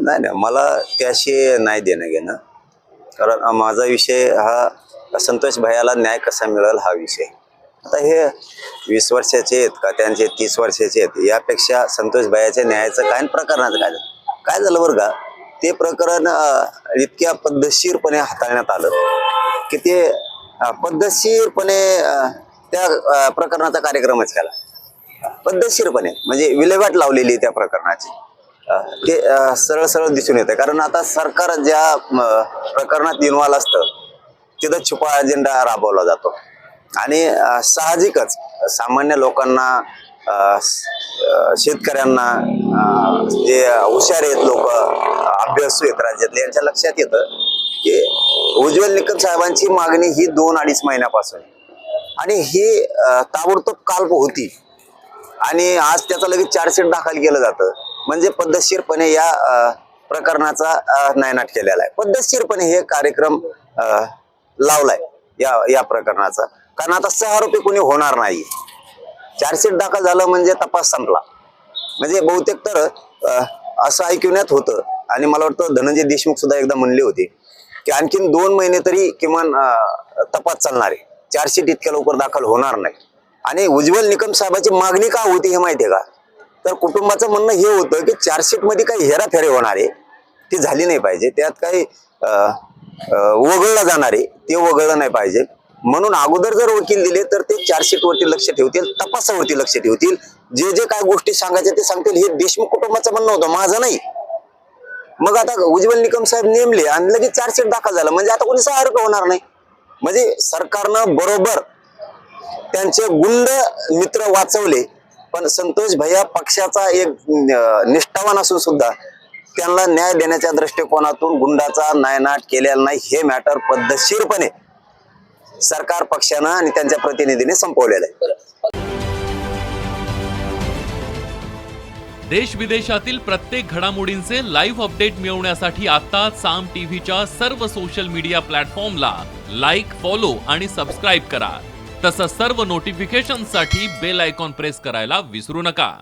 नाही नाही, मला त्याशी नाही देणं घेणं. कारण माझा विषय हा संतोष भैयाला न्याय कसा मिळेल हा विषय. आता हे 20 वर्षाचे आहेत का त्यांचे 30 वर्षाचे आहेत, यापेक्षा संतोष भैयाच्या न्यायाचं काय आणि प्रकरणाचं काय झालं. काय झालं बरं का, ते प्रकरण इतक्या पद्धतशीरपणे हाताळण्यात आलं की ते पद्धतशीरपणे त्या प्रकरणाचा कार्यक्रमच केला. पद्धतशीरपणे म्हणजे विल्हेवाट लावलेली त्या प्रकरणाची. ते सरळ सरळ दिसून येतं. कारण आता सरकार ज्या प्रकरणात इन्व्हॉल्व असतं तिथं छुपा अजेंडा राबवला जातो आणि साहजिकच सामान्य लोकांना, शेतकऱ्यांना, जे हुशार आहेत लोक, अभ्यासू आहेत राज्यातले, यांच्या लक्षात येतं की उज्ज्वल निकम साहेबांची मागणी ही 2-2.5 महिन्यापासून आणि ही ताबडतोब काल होती आणि आज त्याचा लगेच चार्जशीट दाखल केलं जातं. म्हणजे पद्धतशीरपणे या प्रकरणाचा नायनाट केलेला आहे. पद्धतशीरपणे हे कार्यक्रम लावलाय या प्रकरणाचा. कारण आता 6 आरोपी कोणी होणार नाही. चार्जशीट दाखल झालं म्हणजे तपास संपला. म्हणजे बहुतेक तर असं ऐकण्यात होतं आणि मला वाटतं धनंजय देशमुख सुद्धा एकदा म्हणले होते की आणखीन 2 महिने तरी किमान तपास चालणार आहे. चार्जशीट इतक्या लवकर दाखल होणार नाही. आणि उज्ज्वल निकम साहेबांची मागणी का होती हे माहिती आहे का, तर कुटुंबाचं म्हणणं हे होतं की चार्जशीट मध्ये काही हेराफेरी होणार आहे ती झाली नाही पाहिजे, त्यात काही वगळलं जाणार आहे ते वगळलं नाही पाहिजे. म्हणून अगोदर जर वकील दिले तर ते चार्जशीट वरती लक्ष ठेवतील, तपासावरती लक्ष ठेवतील, जे जे काय गोष्टी सांगायच्या ते सांगतील. हे देशमुख कुटुंबाचं म्हणणं होतं, माझं नाही. मग आता उज्ज्वल निकम साहेब नेमले आणि लगेच चार्जशीट दाखल झालं म्हणजे आता कोणी 6 आरोपी होणार नाही. म्हणजे सरकारनं बरोबर त्यांचे गुंड मित्र वाचवले, पण संतोष भैया पक्षाचा एक निष्ठावान असून सुद्धा त्यांना न्याय देण्याच्या दृष्टिकोनातून गुंडाचा नायनाट केलेला नाही. हे मॅटर पद्धतशीरपणे सरकार पक्षानं आणि त्यांच्या प्रतिनिधीने संपवलेलं आहे. देश विदेशातील प्रत्येक घडामोडींचे लाईव्ह अपडेट मिळवण्यासाठी आता साम टीव्हीच्या सर्व सोशल मीडिया प्लॅटफॉर्मला लाईक, फॉलो आणि सबस्क्राईब करा. तसंच सर्व नोटिफिकेशनसाठी बेल आयकॉन प्रेस करायला विसरू नका.